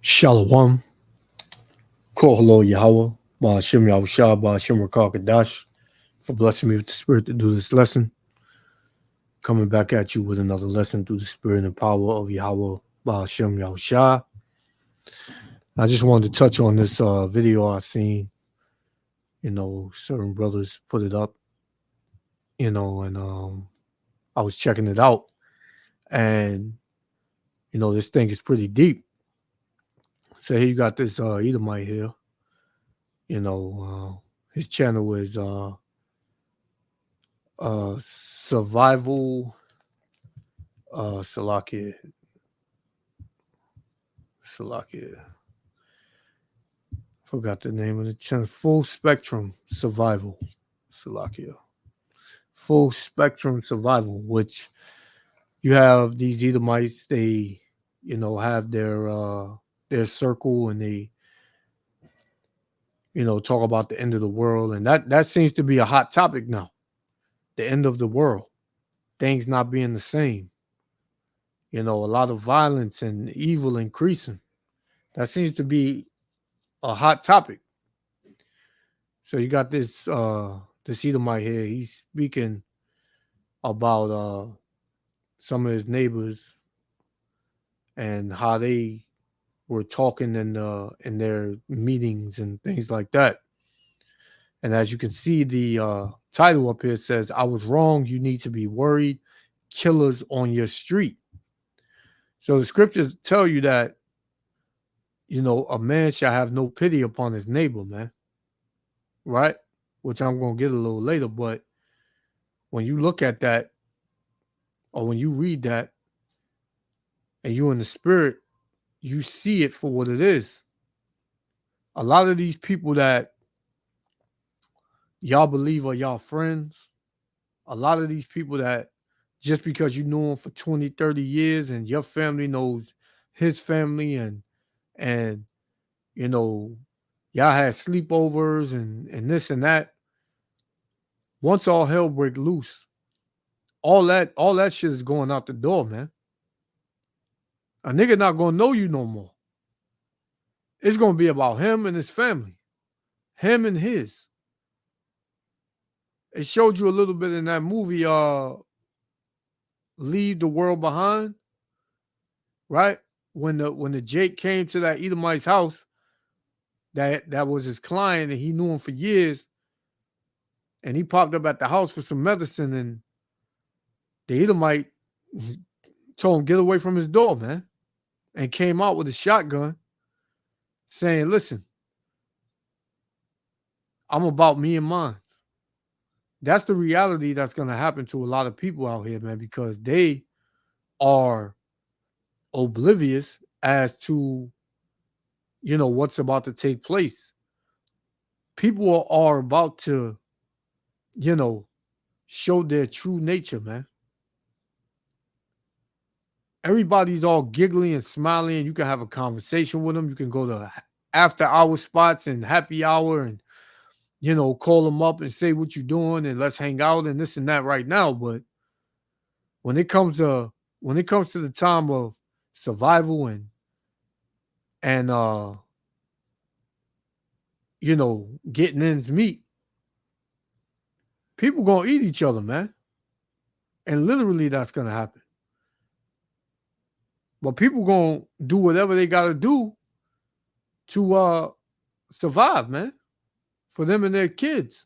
Shalom. Call hello Yahweh. Ba'ashem Yahushua. Ba'ashem Rakal Kadash. For blessing me with the spirit to do this lesson. Coming back at you with another lesson through the spirit and power of Yahweh. Ba'ashem Yahushua. I just wanted to touch on this video I seen. Certain brothers put it up. And I was checking it out. And, this thing is pretty deep. So here you got this Edomite here. His channel is survival Salakia. Forgot the name of the channel. Full Spectrum Survival. Salakia. Full Spectrum Survival, which you have these Edomites, they, have their circle, and they, talk about the end of the world. And that seems to be a hot topic now. The end of the world. Things not being the same. A lot of violence and evil increasing. That seems to be a hot topic. So you got this Edomite here. He's speaking about some of his neighbors and how they were talking in their meetings and things like that. And as you can see, the title up here says, "I was wrong. You need to be worried. Killers on your street." So the scriptures tell you that, a man shall have no pity upon his neighbor, man. Right? Which I'm going to get a little later. But when you look at that, or when you read that, and you're in the spirit, you see it for what it is. A lot of these people that y'all believe are y'all friends, a lot of these people that just because you knew him for 20, 30 years and your family knows his family and y'all had sleepovers and this and that. Once all hell break loose, all that shit is going out the door, man. A nigga not gonna know you no more. It's gonna be about him and his family. Him and his. It showed you a little bit in that movie, Leave the World Behind, right? When the Jake came to that Edomite's house, that was his client, and he knew him for years, and he popped up at the house for some medicine, and the Edomite told him, get away from his door, man, and came out with a shotgun saying, listen, I'm about me and mine. That's the reality that's going to happen to a lot of people out here, man, because they are oblivious as to, what's about to take place. People are about to, show their true nature, man. Everybody's all giggly and smiling, and you can have a conversation with them. You can go to after-hour spots and happy hour and, call them up and say what you're doing and let's hang out and this and that right now. But when it comes to the time of survival and getting ends meet, people gonna eat each other, man. And literally that's gonna happen. But people gonna do whatever they gotta do to survive, man. For them and their kids.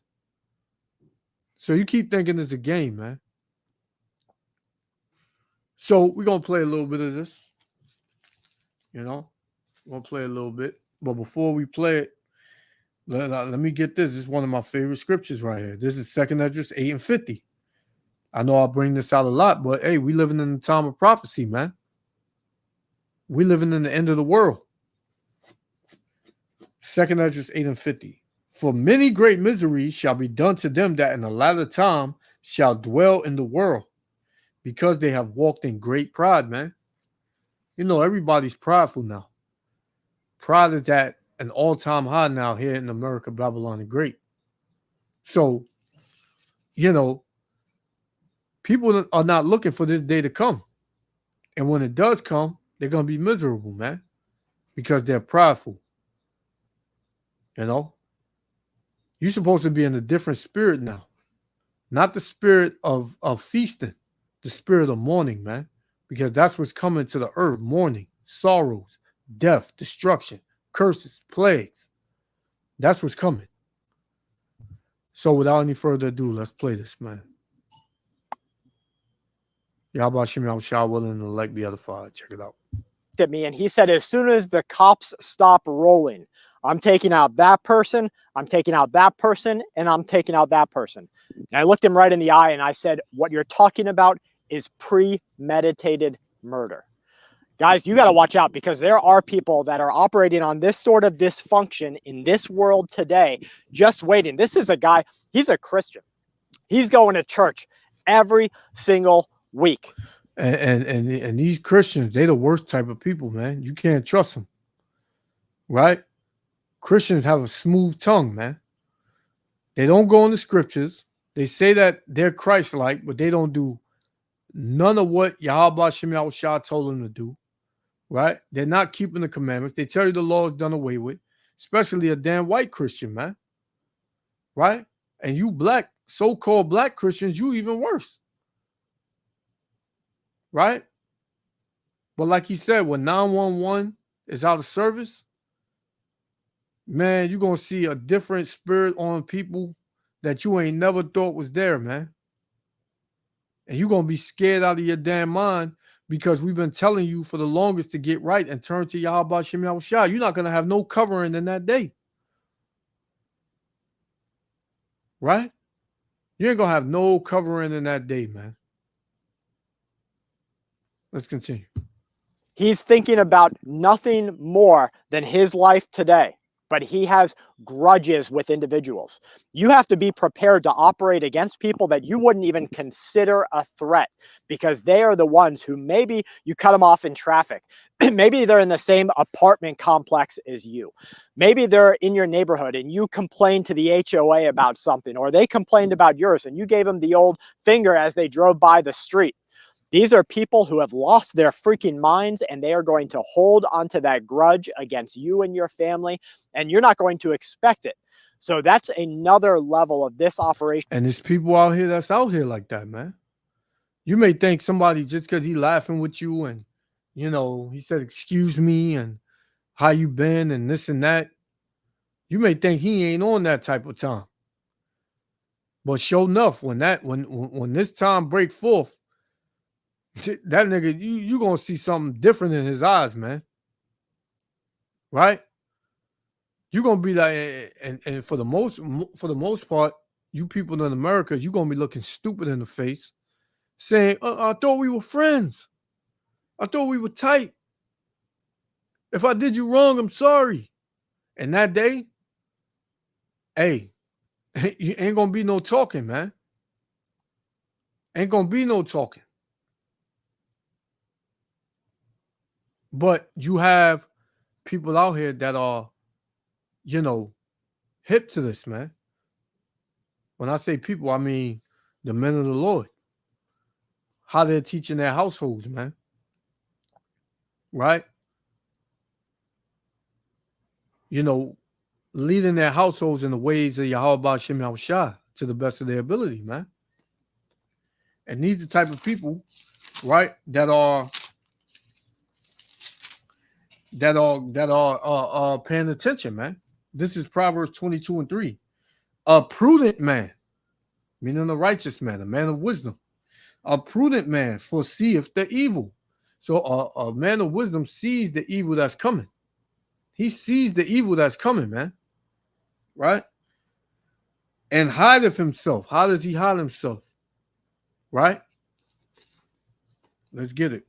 So you keep thinking it's a game, man. So we're gonna play a little bit of this. We're gonna play a little bit. But before we play it, let me get this. This is one of my favorite scriptures right here. This is 2nd Esdras 8 and 50. I know I'll bring this out a lot, but hey, we living in the time of prophecy, man. We living in the end of the world. 2nd Esdras 8 and 50. For many great miseries shall be done to them that in the latter time shall dwell in the world, because they have walked in great pride, man. Everybody's prideful now. Pride is at an all-time high now here in America, Babylon the Great. So, people are not looking for this day to come. And when it does come, they're going to be miserable, man. because they're prideful. You know, you're supposed to be in a different spirit now, not the spirit of feasting, the spirit of mourning, man, because that's what's coming to the earth: mourning, sorrows, death, destruction, curses, plagues. That's what's coming. So, without any further ado, let's play this, man. Yahweh Shem Yahushua willing and elect be edified. Check it out. At me, and he said, as soon as the cops stop rolling, I'm taking out that person, I'm taking out that person, and I'm taking out that person. And I looked him right in the eye and I said, what you're talking about is premeditated murder. Guys, you got to watch out, because there are people that are operating on this sort of dysfunction in this world today, just waiting. This is a guy, he's a Christian. He's going to church every single week. And these Christians, they the worst type of people, man. You can't trust them, right? Christians have a smooth tongue, man. They don't go in the scriptures. They say that they're Christ-like, but they don't do none of what Yahweh Shem Yahushua told them to do, right? They're not keeping the commandments. They tell you the law is done away with, especially a damn white Christian, man, right? And you black, so-called black Christians, you even worse. Right? But like he said, when 911 is out of service, man, you're going to see a different spirit on people that you ain't never thought was there, man. And you're going to be scared out of your damn mind, because we've been telling you for the longest to get right and turn to Yahweh Shem Yahushua. You're not going to have no covering in that day. Right? You ain't going to have no covering in that day, man. Let's continue. He's thinking about nothing more than his life today, but he has grudges with individuals. You have to be prepared to operate against people that you wouldn't even consider a threat, because they are the ones who maybe you cut them off in traffic. Maybe they're in the same apartment complex as you. Maybe they're in your neighborhood and you complained to the HOA about something, or they complained about yours and you gave them the old finger as they drove by the street. These are people who have lost their freaking minds, and they are going to hold onto that grudge against you and your family, and you're not going to expect it. So that's another level of this operation. And there's people out here that's out here like that, man. You may think somebody, just because he laughing with you and, you know, he said, excuse me, and how you been and this and that, you may think he ain't on that type of time. But sure enough, when this time break forth, that nigga, you gonna see something different in his eyes, man. Right? You're gonna be like, and for the most part, you people in America, you're gonna be looking stupid in the face, saying, I thought we were friends. I thought we were tight. If I did you wrong, I'm sorry. And that day, hey, you ain't gonna be no talking, man. Ain't gonna be no talking. But you have people out here that are, you know, hip to this, man. When I say people, I mean the men of the Lord. How they're teaching their households, man. Right? You know, leading their households in the ways of Yahweh Shem Yahushua to the best of their ability, man. And these are the type of people, right, that are paying attention, man. This is Proverbs 22:3. A prudent man, meaning a righteous man, a man of wisdom. A prudent man foreseeth the evil. So a man of wisdom sees the evil that's coming. He sees the evil that's coming, man. Right? And hideth himself. How does he hide himself? Right? Let's get it.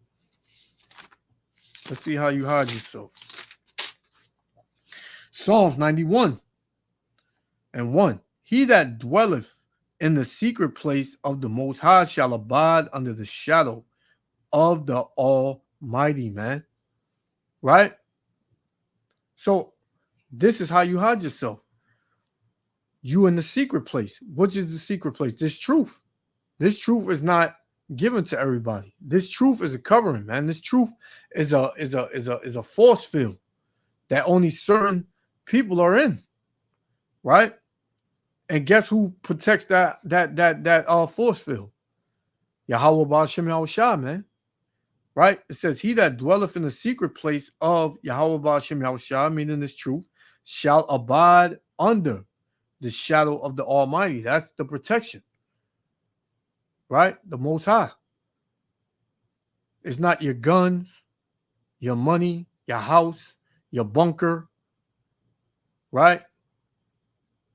Let's see how you hide yourself. Psalms 91:1. He that dwelleth in the secret place of the Most High shall abide under the shadow of the Almighty, man. Right? So this is how you hide yourself. You in the secret place. What is the secret place? This truth. This truth is not given to everybody. This truth is a covering, man. This truth is a force field. that only certain people are in, right? And guess who protects that force field? Yahweh Ba'ashem Yahushua, man. Right? It says, he that dwelleth in the secret place of Yahweh Ba'ashem Yahushua, meaning this truth, shall abide under the shadow of the Almighty. That's the protection. Right? The Most High. It's not your guns, your money, your house, your bunker, right?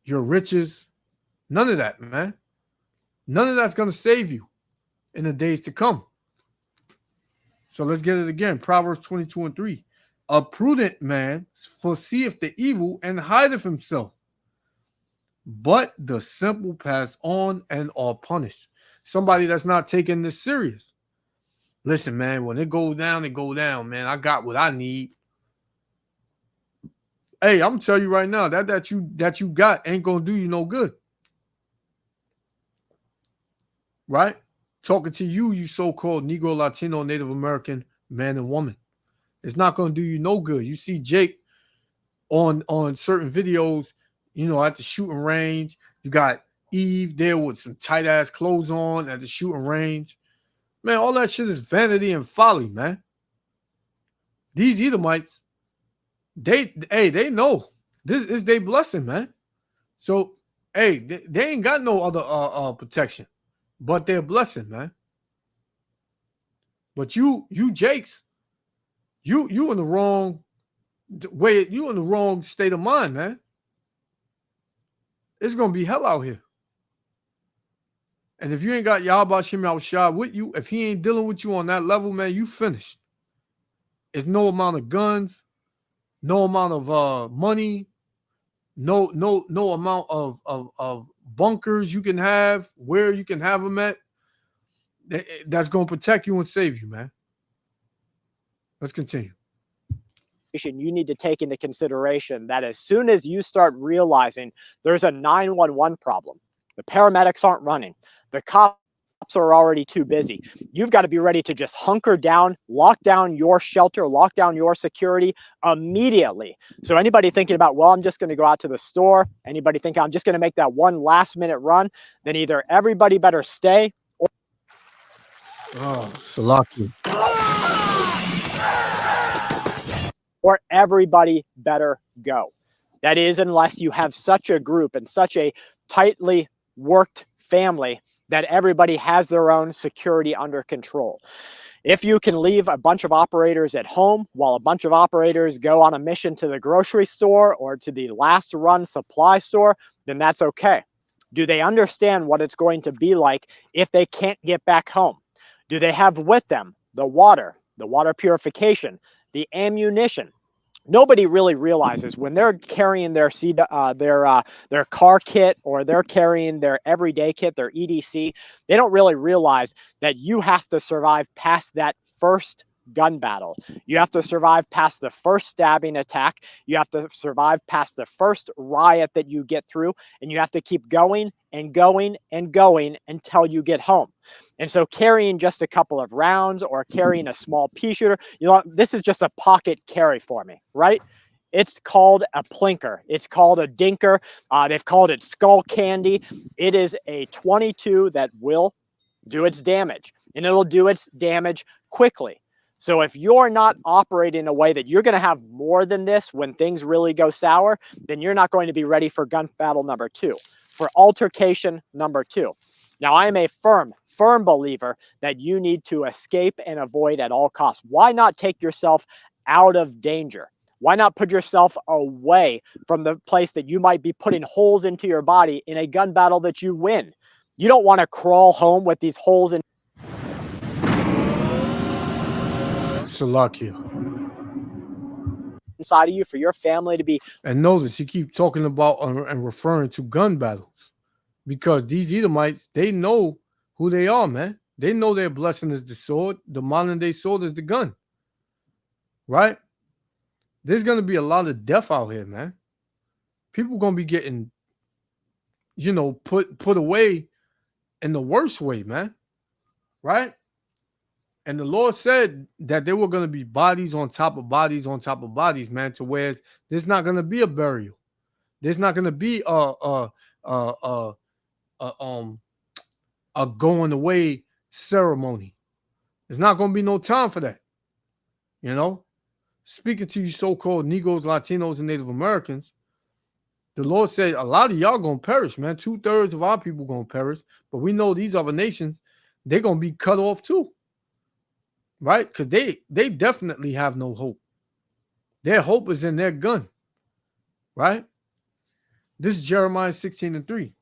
Your riches. None of that, man. None of that's going to save you in the days to come. So let's get it again. Proverbs 22:3. A prudent man foreseeth the evil and hideth himself, but the simple pass on and are punished. Somebody that's not taking this serious. Listen, man, when it goes down, man. I got what I need. Hey, I'm telling you right now, that you got ain't gonna do you no good. Right? Talking to you so-called Negro, Latino, Native American man and woman. It's not gonna do you no good. You see Jake on certain videos, at the shooting range. You got Eve there with some tight-ass clothes on at the shooting range. Man, all that shit is vanity and folly, man. These Edomites, they know this is their blessing, man. So, hey, they ain't got no other protection but their blessing, man. But you Jakes, you in the wrong way. You in the wrong state of mind, man. It's gonna be hell out here. And if you ain't got Yahweh Shem Yahushua with you, if he ain't dealing with you on that level, man, you finished. It's no amount of guns, no amount of money, no amount of bunkers you can have, where you can have them at. That's gonna protect you and save you, man. Let's continue. You need to take into consideration that as soon as you start realizing there's a 911 problem, the paramedics aren't running, the cops are already too busy. You've got to be ready to just hunker down, lock down your shelter, lock down your security immediately. So anybody thinking about, well, I'm just going to go out to the store, anybody thinking I'm just going to make that one last minute run, then either everybody better stay or Salaki. Or everybody better go. That is, unless you have such a group and such a tightly worked family that everybody has their own security under control. If you can leave a bunch of operators at home while a bunch of operators go on a mission to the grocery store or to the last run supply store, then that's okay. Do they understand what it's going to be like if they can't get back home? Do they have with them the water purification, the ammunition? Nobody really realizes when they're carrying their car kit or they're carrying their everyday kit, their EDC, they don't really realize that you have to survive past that first gun battle. You have to survive past the first stabbing attack. You have to survive past the first riot that you get through, and you have to keep going and going and going until you get home. And so carrying just a couple of rounds or carrying a small pea shooter, this is just a pocket carry for me, right? It's called a plinker. It's called a dinker. They've called it skull candy. It is a 22 that will do its damage, and it'll do its damage quickly. So if you're not operating in a way that you're going to have more than this when things really go sour, then you're not going to be ready for gun battle number 2, for altercation number 2. Now, I am a firm believer that you need to escape and avoid at all costs. Why not take yourself out of danger? Why not put yourself away from the place that you might be putting holes into your body in a gun battle that you win? You don't want to crawl home with these holes in Salakia. inside of you for your family to be. And notice he keeps talking about and referring to gun battles because these Edomites, they know who they are, man. They know their blessing is the sword. The modern day sword is the gun, right? There's going to be a lot of death out here, man. People going to be getting, put away in the worst way, man, right? And the Lord said that there were going to be bodies on top of bodies on top of bodies, man, to where there's not going to be a burial. There's not going to be a going away ceremony. There's not going to be no time for that. You know, speaking to you so-called Negroes, Latinos, and Native Americans, the Lord said a lot of y'all going to perish, man. 2/3 of our people going to perish. But we know these other nations, they're going to be cut off too. Right? Because they definitely have no hope. Their hope is in their gun. Right? This is Jeremiah 16:3.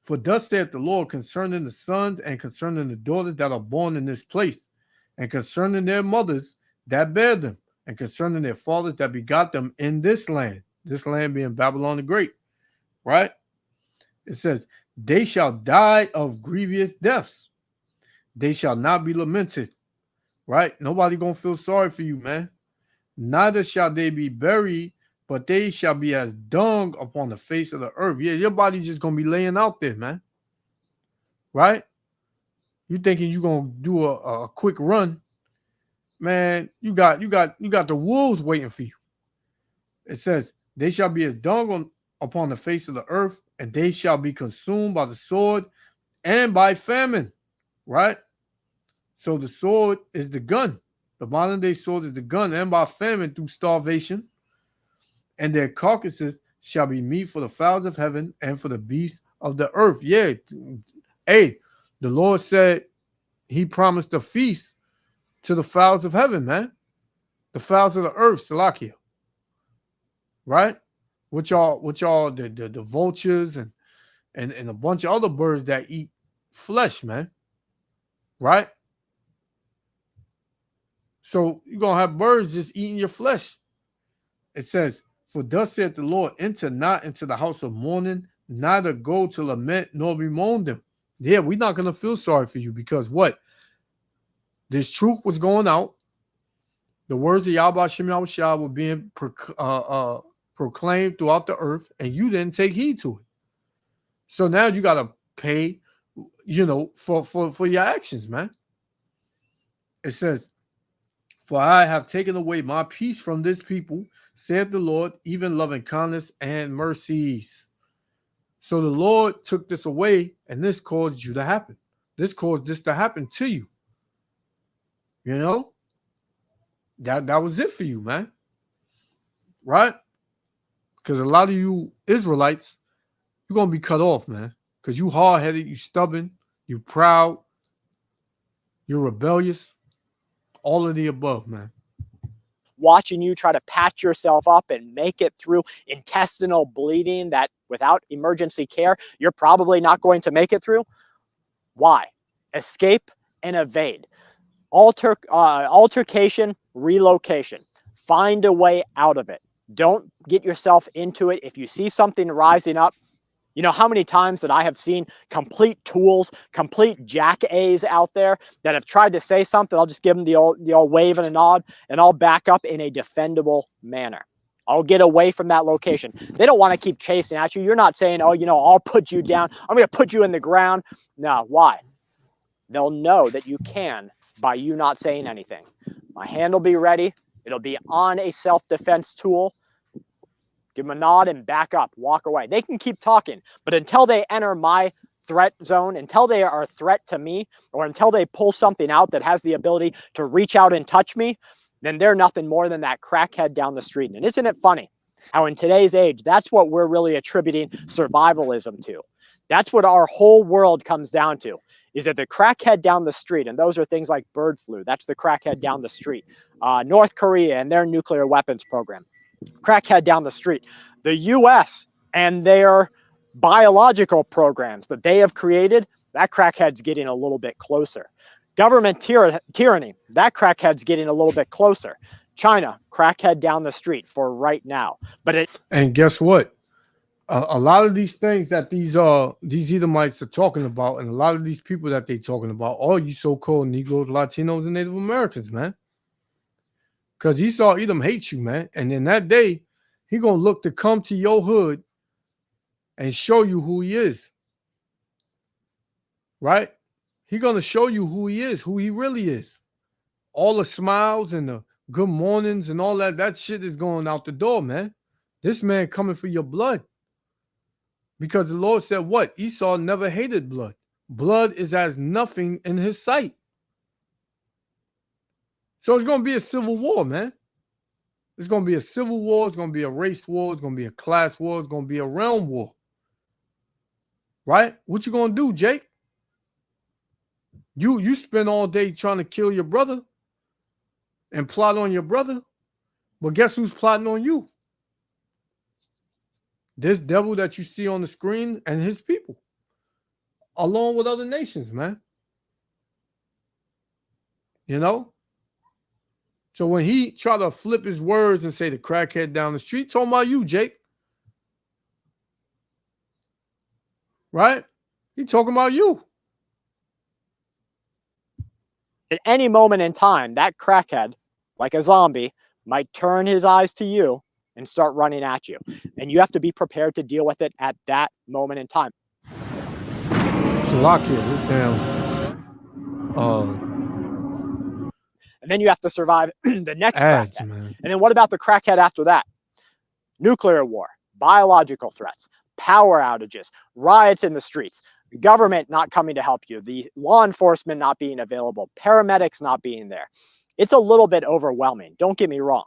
For thus saith the Lord concerning the sons and concerning the daughters that are born in this place, and concerning their mothers that bear them, and concerning their fathers that begot them in this land being Babylon the Great. Right? It says, they shall die of grievous deaths. They shall not be lamented. Right? Nobody gonna feel sorry for you, man. Neither shall they be buried, but they shall be as dung upon the face of the earth. Yeah, your body's just gonna be laying out there, man. Right? You thinking you gonna do a quick run, man? You got the wolves waiting for you. It says, they shall be as dung upon the face of the earth, and they shall be consumed by the sword and by famine. Right? So the sword is the gun. The modern day sword is the gun, and by famine through starvation. And their carcasses shall be meat for the fowls of heaven and for the beasts of the earth. Yeah. Hey, the Lord said he promised a feast to the fowls of heaven, man. The fowls of the earth, Salakia. Right? Which are the vultures and a bunch of other birds that eat flesh, man. Right? So you're going to have birds just eating your flesh. It says, for thus saith the Lord, enter not into the house of mourning, neither go to lament nor bemoan them. Yeah, we're not going to feel sorry for you because what? This truth was going out. The words of Yahweh Shem Yahushua were being proclaimed throughout the earth, and you didn't take heed to it. So now you got to pay, for your actions, man. It says, for I have taken away my peace from this people, saith the Lord, even loving kindness and mercies. So the Lord took this away, and this caused you to happen. This caused this to happen to you. You know? That was it for you, man. Right? Because a lot of you Israelites, you're going to be cut off, man. Because you hard-headed, you stubborn, you proud, you're rebellious. All of the above, man. Watching you try to patch yourself up and make it through intestinal bleeding that without emergency care, you're probably not going to make it through. Why? Escape and evade. Altercation, relocation. Find a way out of it. Don't get yourself into it. If you see something rising up, you know how many times that I have seen complete tools, complete jack-A's out there that have tried to say something. I'll just give them the old wave and a nod, and I'll back up in a defendable manner. I'll get away from that location. They don't want to keep chasing at you. You're not saying, oh, I'll put you down. I'm going to put you in the ground. No, why? They'll know that you can by you not saying anything. My hand will be ready. It'll be on a self-defense tool. Give them a nod and back up, walk away. They can keep talking, but until they enter my threat zone, until they are a threat to me, or until they pull something out that has the ability to reach out and touch me, then they're nothing more than that crackhead down the street. And isn't it funny how in today's age, that's what we're really attributing survivalism to. That's what our whole world comes down to, is that the crackhead down the street, and those are things like bird flu, that's the crackhead down the street. North Korea and their nuclear weapons program. Crackhead down the street. The U.S. and their biological programs that they have created, that crackhead's getting a little bit closer. Government tyranny, that crackhead's getting a little bit closer. China, crackhead down the street for right now. And guess what? A lot of these things that these Edomites are talking about, and a lot of these people that they're talking about, all you so-called Negroes, Latinos, and Native Americans, man. Because Esau Edom hates you, man. And in that day, he going to look to come to your hood and show you who he is. Right? He's gonna show you who he is, who he really is. All the smiles and the good mornings and all that shit is going out the door, man. This man coming for your blood. Because the Lord said what? Esau never hated blood. Blood is as nothing in his sight. So it's going to be a civil war, man. It's going to be a civil war. It's going to be a race war. It's going to be a class war. It's going to be a realm war. Right? What you going to do, Jake? You spend all day trying to kill your brother and plot on your brother. But guess who's plotting on you? This devil that you see on the screen and his people, along with other nations, man. You know? So when he tried to flip his words and say the crackhead down the street, talking about you, Jake. Right? He talking about you. At any moment in time, that crackhead, like a zombie, might turn his eyes to you and start running at you. And you have to be prepared to deal with it at that moment in time. Salakia, this damn. And then you have to survive the next ads, crackhead. Man. And then what about the crackhead after that? Nuclear war, biological threats, power outages, riots in the streets, government not coming to help you, the law enforcement not being available, paramedics not being there. It's a little bit overwhelming. Don't get me wrong.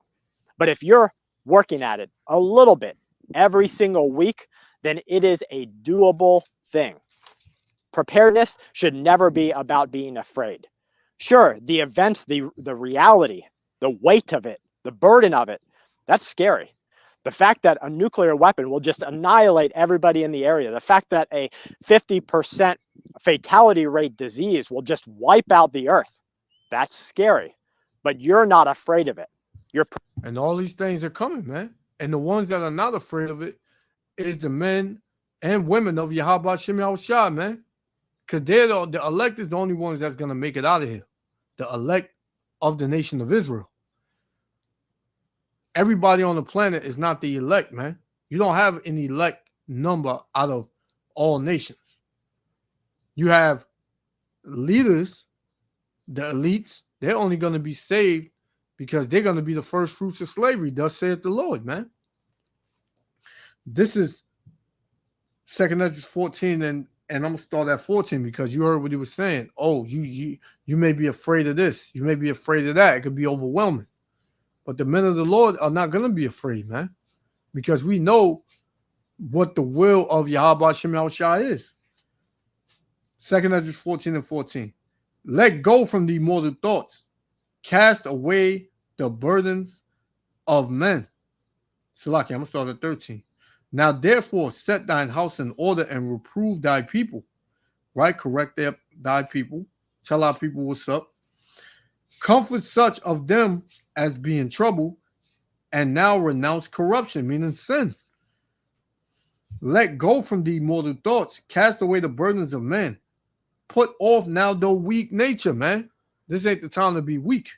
But if you're working at it a little bit every single week, then it is a doable thing. Preparedness should never be about being afraid. Sure, the events, the reality, the weight of it, the burden of it, that's scary. The fact that a nuclear weapon will just annihilate everybody in the area, the fact that a 50% fatality rate disease will just wipe out the earth, that's scary. But you're not afraid of it. And all these things are coming, man. And the ones that are not afraid of it is the men and women of Yahweh Shem Yahushua, man. Because they're the elect is the only ones that's going to make it out of here. The elect of the nation of Israel. Everybody on the planet is not the elect, man. You don't have an elect number out of all nations. You have leaders, the elites, they're only going to be saved because they're going to be the first fruits of slavery. Thus saith the Lord, man. This is 2nd Ezra 14, and I'm going to start at 14 because you heard what he was saying. Oh, you may be afraid of this. You may be afraid of that. It could be overwhelming. But the men of the Lord are not going to be afraid, man, because we know what the will of Yahweh Shem Yahushua is. 2nd Ezra 14 and 14. Let go from the mortal thoughts. Cast away the burdens of men. Salaki, I'm going to start at 13. Now, therefore, set thine house in order and reprove thy people. Right? Correct thy people. Tell our people what's up. Comfort such of them as be in trouble, and now renounce corruption, meaning sin. Let go from thee mortal thoughts. Cast away the burdens of men. Put off now the weak nature, man. This ain't the time to be weak.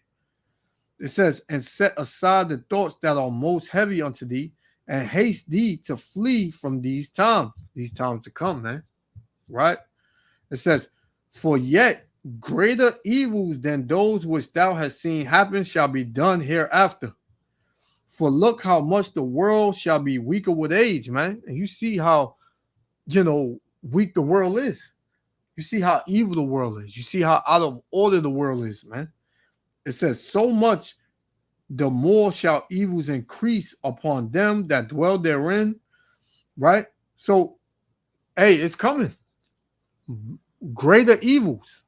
It says, and set aside the thoughts that are most heavy unto thee, and haste thee to flee from these times to come, man. Right? It says, for yet greater evils than those which thou hast seen happen shall be done hereafter. For look how much the world shall be weaker with age, man. And you see how, weak the world is. You see how evil the world is. You see how out of order the world is, man. It says, so much the more shall evils increase upon them that dwell therein. Right? So, hey, it's coming. Greater evils.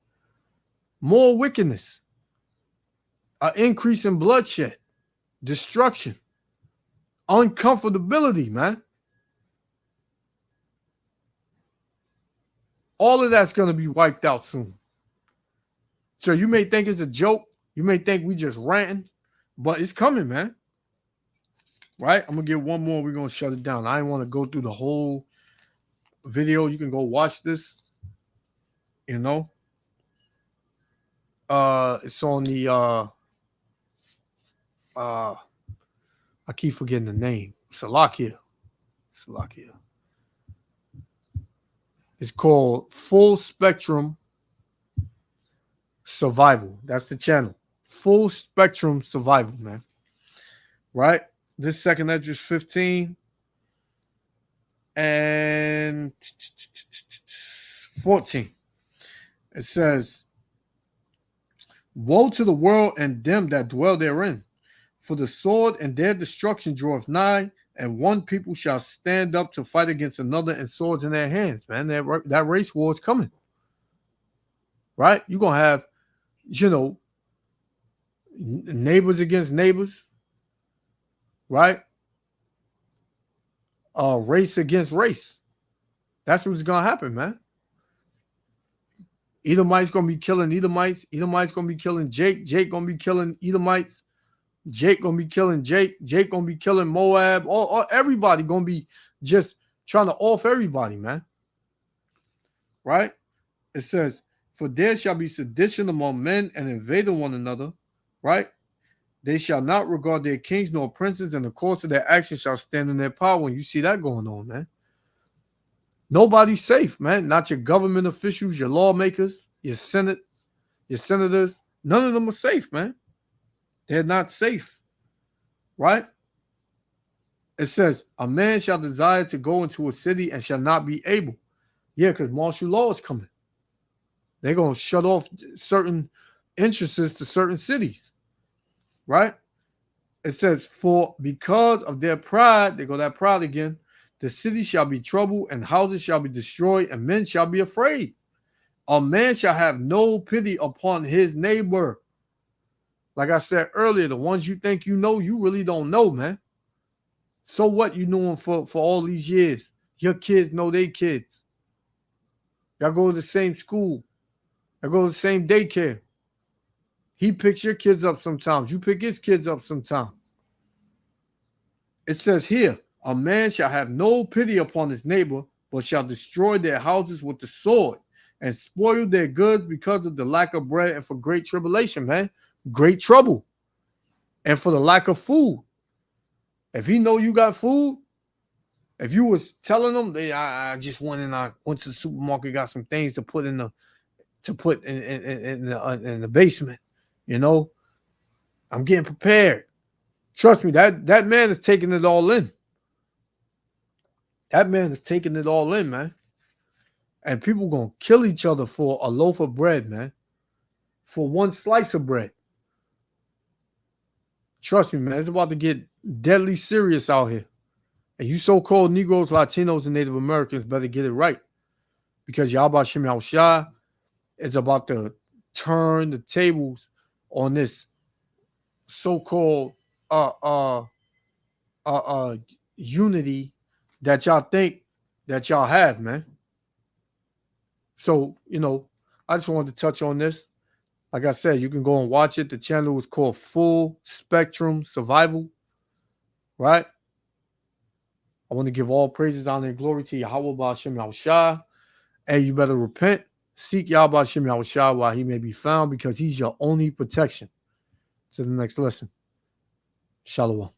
More wickedness, an increase in bloodshed, destruction, uncomfortability, man. All of that's going to be wiped out soon. So you may think it's a joke. You may think we just ranting, but it's coming, man. Right? I'm going to get one more. We're going to shut it down. I didn't want to go through the whole video. You can go watch this, It's on the I keep forgetting the name. Salakia. It's called Full Spectrum Survival. That's the channel. Full Spectrum Survival, man. Right? This second Esdras 15 and 14. It says, woe to the world and them that dwell therein, for the sword and their destruction draweth nigh, and one people shall stand up to fight against another, and swords in their hands. Man, that race war is coming. Right? You're going to have, neighbors against neighbors. Right? Race against race. That's what's going to happen, man. Edomites going to be killing Edomites. Edomites going to be killing Jake. Jake going to be killing Edomites. Jake going to be killing Jake. Jake going to be killing Moab. Everybody going to be just trying to off everybody, man. Right? It says, for there shall be sedition among men and invading one another. Right? They shall not regard their kings nor princes, and the course of their actions shall stand in their power. When you see that going on, man. Nobody's safe, man. Not your government officials, your lawmakers, your Senate, your senators. None of them are safe, man. They're not safe, right? It says, a man shall desire to go into a city and shall not be able. Yeah, because martial law is coming. They're going to shut off certain entrances to certain cities, right? It says, for because of their pride, they go that pride again, the city shall be troubled, and houses shall be destroyed, and men shall be afraid. A man shall have no pity upon his neighbor. Like I said earlier, the ones you think you know, you really don't know, man. So what you knew them for all these years? Your kids know their kids. Y'all go to the same school. Y'all go to the same daycare. He picks your kids up sometimes. You pick his kids up sometimes. It says here, a man shall have no pity upon his neighbor, but shall destroy their houses with the sword and spoil their goods because of the lack of bread and for great tribulation, man. Great trouble. And for the lack of food. If he know you got food, if you was telling them, I just went to the supermarket, got some things to put in the basement, I'm getting prepared. Trust me, that man is taking it all in. That man is taking it all in, man. And people going to kill each other for a loaf of bread, man. For one slice of bread. Trust me, man. It's about to get deadly serious out here. And you so-called Negroes, Latinos, and Native Americans better get it right. Because Yahweh Shem Yahushua is about to turn the tables on this so-called unity that y'all think that y'all have, man. So, I just wanted to touch on this. Like I said, you can go and watch it. The channel is called Full Spectrum Survival, right? I want to give all praises, honor, and glory to Yahweh Ba'ashem Yahushua. And you better repent. Seek Yahweh Ba'ashem Yahushua while he may be found, because he's your only protection. To the next lesson. Shalom.